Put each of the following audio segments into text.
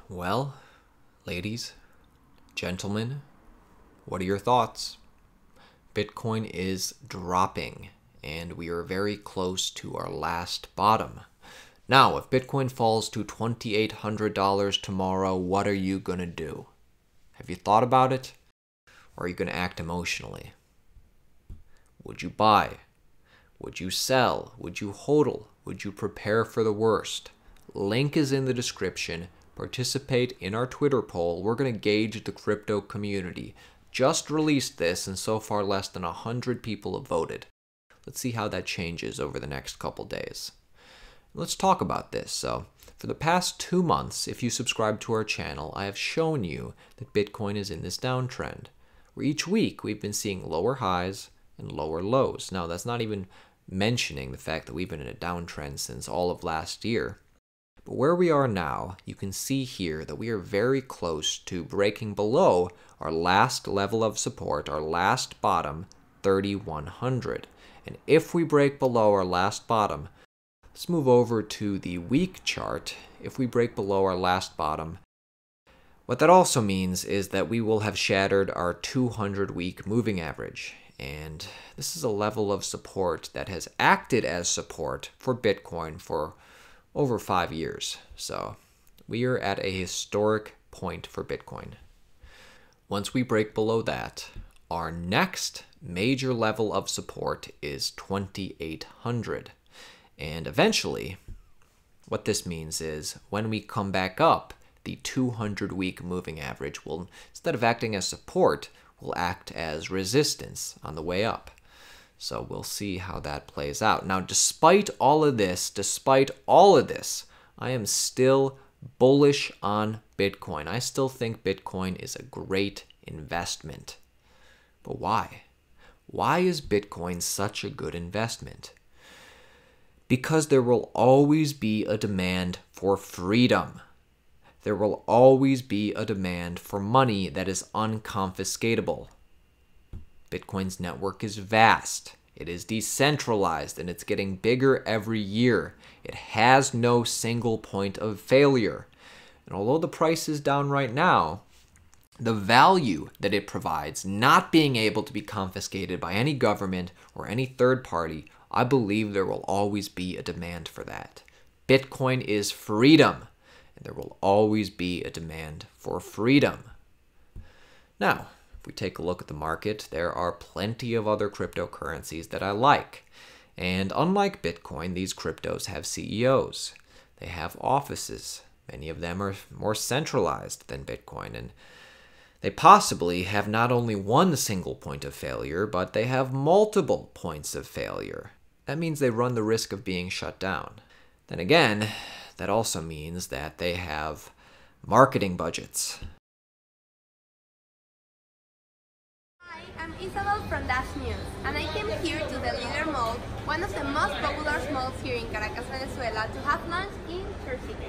Well, ladies, gentlemen, what are your thoughts? Bitcoin is dropping, and we are very close to our last bottom. Now, if Bitcoin falls to $2,800 tomorrow, what are you going to do? Have you thought about it? Or are you going to act emotionally? Would you buy? Would you sell? Would you hodl? Would you prepare for the worst? Link is in the description. Participate in our Twitter poll. We're going to gauge the crypto community. Just released this, and so far less than 100 people have voted. Let's see how that changes over the next couple days. Let's talk about this. So, for the past 2 months, if you subscribe to our channel, I have shown you that Bitcoin is in this downtrend, where each week we've been seeing lower highs and lower lows. Now, that's not even mentioning the fact that we've been in a downtrend since all of last year. But where we are now, you can see here that we are very close to breaking below our last level of support, our last bottom, 3,100. And if we break below our last bottom, let's move over to the week chart. If we break below our last bottom, what that also means is that we will have shattered our 200-week moving average. And this is a level of support that has acted as support for Bitcoin for over 5 years. So we are at a historic point for Bitcoin. Once we break below that, our next major level of support is 2,800. And eventually, what this means is when we come back up, the 200-week moving average will, instead of acting as support, will act as resistance on the way up. So we'll see how that plays out. Now, despite all of this, I am still bullish on Bitcoin. I still think Bitcoin is a great investment. But why? Why is Bitcoin such a good investment? Because there will always be a demand for freedom. There will always be a demand for money that is unconfiscatable. Bitcoin's network is vast, it is decentralized, and it's getting bigger every year. It has no single point of failure. And although the price is down right now, the value that it provides, not being able to be confiscated by any government or any third party, I believe there will always be a demand for that. Bitcoin is freedom, and there will always be a demand for freedom. Now, if we take a look at the market, there are plenty of other cryptocurrencies that I like. And unlike Bitcoin, these cryptos have CEOs. They have offices. Many of them are more centralized than Bitcoin. And they possibly have not only one single point of failure, but they have multiple points of failure. That means they run the risk of being shut down. Then again, that also means that they have marketing budgets. I'm Isabel from Dash News, and I came here to the Leader Mall, one of the most popular malls here in Caracas, Venezuela, to have lunch in her city.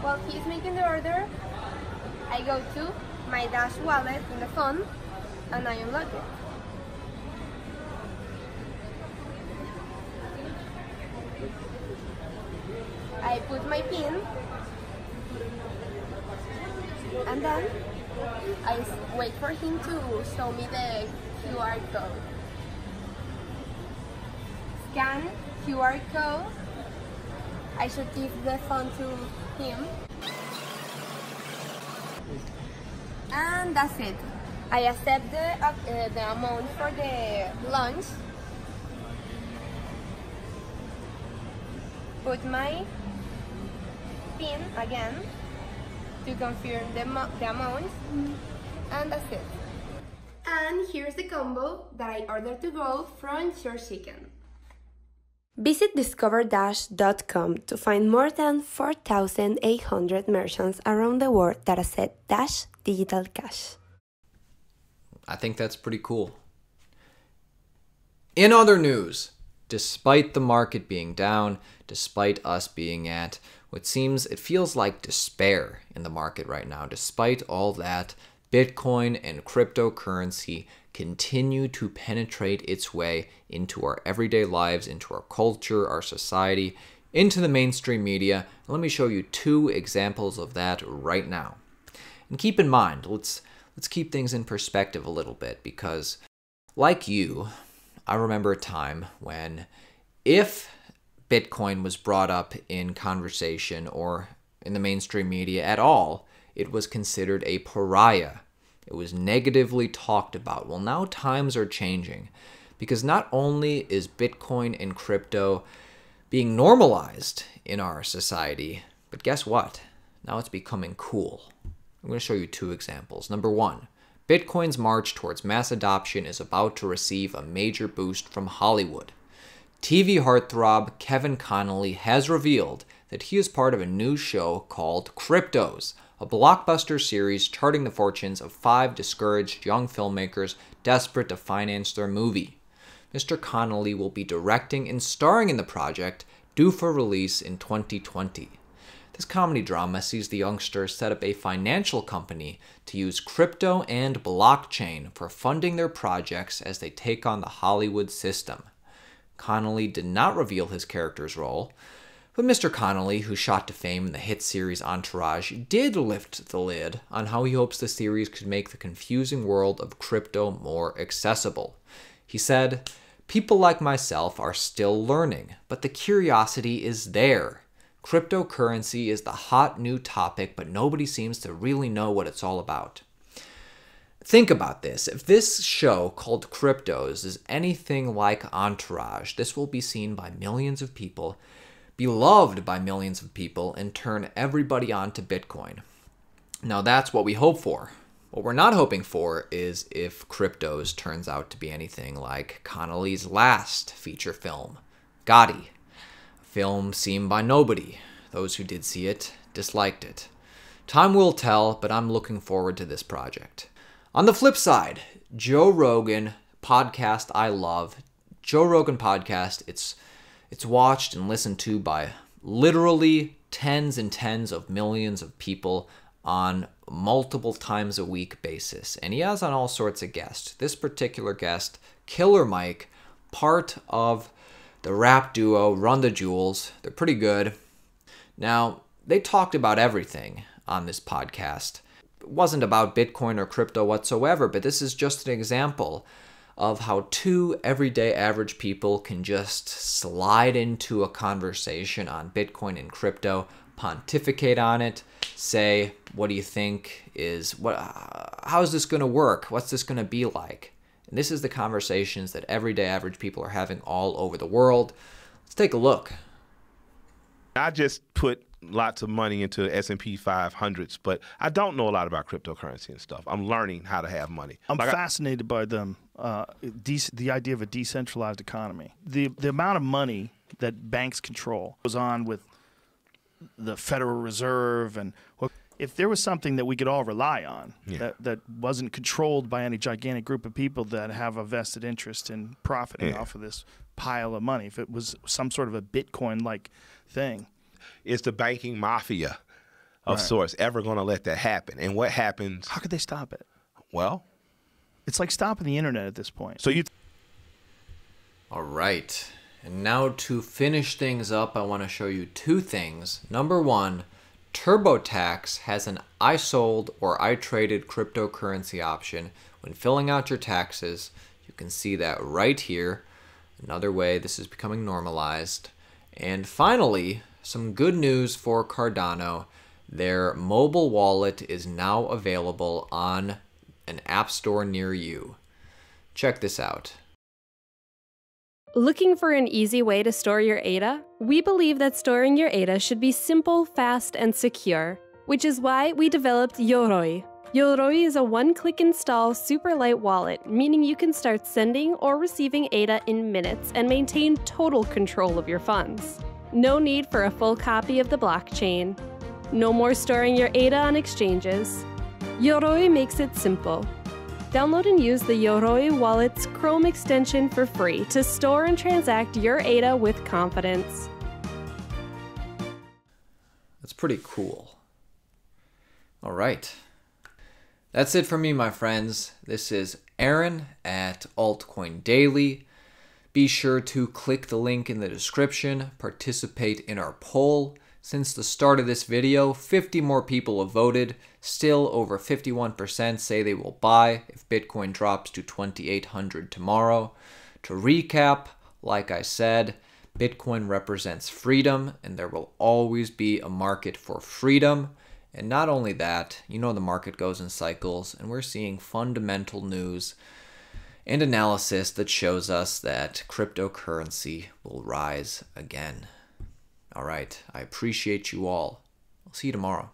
While he's making the order, I go to my Dash wallet in the phone, and I unlock it. I put my PIN, and then I wait for him to show me the QR code. Scan QR code. I should give the phone to him. And that's it. I accept the amount for the lunch. Put my PIN again to confirm the amount, and that's it. And here's the combo that I ordered to go from Church Chicken. Visit discoverdash.com to find more than 4,800 merchants around the world that accept Dash digital cash. I think that's pretty cool. In other news, despite the market being down, despite us being at it feels like despair in the market right now. Despite all that, Bitcoin and cryptocurrency continue to penetrate its way into our everyday lives, into our culture, our society. into the mainstream media. And let me show you 2 examples of that right now. And keep in mind, let's keep things in perspective a little bit, because like you, I remember a time when if Bitcoin was brought up in conversation or in the mainstream media at all, it was considered a pariah. It was negatively talked about. Well, now times are changing, because not only is Bitcoin and crypto being normalized in our society, but guess what? Now it's becoming cool. I'm going to show you 2 examples. Number 1, Bitcoin's march towards mass adoption is about to receive a major boost from Hollywood. TV heartthrob Kevin Connolly has revealed that he is part of a new show called Cryptos, a blockbuster series charting the fortunes of 5 discouraged young filmmakers desperate to finance their movie. Mr. Connolly will be directing and starring in the project, due for release in 2020. This comedy drama sees the youngsters set up a financial company to use crypto and blockchain for funding their projects as they take on the Hollywood system. Connolly did not reveal his character's role, but Mr. Connolly, who shot to fame in the hit series Entourage, did lift the lid on how he hopes the series could make the confusing world of crypto more accessible. He said, "People like myself are still learning, but the curiosity is there. Cryptocurrency is the hot new topic, but nobody seems to really know what it's all about." Think about this. If this show called Cryptos is anything like Entourage, this will be seen by millions of people, beloved by millions of people, and turn everybody on to Bitcoin. Now that's what we hope for. What we're not hoping for is if Cryptos turns out to be anything like Connolly's last feature film, Gotti, a film seen by nobody. Those who did see it disliked it. Time will tell, but I'm looking forward to this project. On the flip side, Joe Rogan, podcast I love. Joe Rogan podcast, it's watched and listened to by literally tens and tens of millions of people on multiple times a week basis. And he has on all sorts of guests. This particular guest, Killer Mike, part of the rap duo Run the Jewels. They're pretty good. Now, they talked about everything on this podcast. It wasn't about Bitcoin or crypto whatsoever, but this is just an example of how 2 everyday average people can just slide into a conversation on Bitcoin and crypto, pontificate on it, say, what do you think how is this going to work? What's this going to be like? And this is the conversations that everyday average people are having all over the world. Let's take a look. I just put lots of money into S&P 500s, but I don't know a lot about cryptocurrency and stuff. I'm learning how to have money. I'm fascinated by them, the idea of a decentralized economy. The amount of money that banks control goes on with the Federal Reserve, and if there was something that we could all rely on, that wasn't controlled by any gigantic group of people that have a vested interest in profiting off of this pile of money, if it was some sort of a Bitcoin-like thing. Is the banking mafia of sorts ever going to let that happen? And what happens? How could they stop it? Well, it's like stopping the internet at this point. So All right. And now to finish things up, I want to show you 2 things. Number 1, TurboTax has an I sold or I traded cryptocurrency option when filling out your taxes. You can see that right here. Another way this is becoming normalized. And finally, some good news for Cardano. Their mobile wallet is now available on an app store near you. Check this out. Looking for an easy way to store your ADA? We believe that storing your ADA should be simple, fast, and secure, which is why we developed Yoroi. Yoroi is a one-click install super light wallet, meaning you can start sending or receiving ADA in minutes and maintain total control of your funds. No need for a full copy of the blockchain. No more storing your ADA on exchanges. Yoroi makes it simple. Download and use the Yoroi Wallet's Chrome extension for free to store and transact your ADA with confidence. That's pretty cool. All right. That's it for me, my friends. This is Aaron at Altcoin Daily. Be sure to click the link in the description, participate in our poll. Since the start of this video, 50 more people have voted. Still, over 51% say they will buy if Bitcoin drops to 2,800 tomorrow. To recap, like I said, Bitcoin represents freedom, and there will always be a market for freedom. And not only that, you know the market goes in cycles, and we're seeing fundamental news and analysis that shows us that cryptocurrency will rise again. All right, I appreciate you all. I'll see you tomorrow.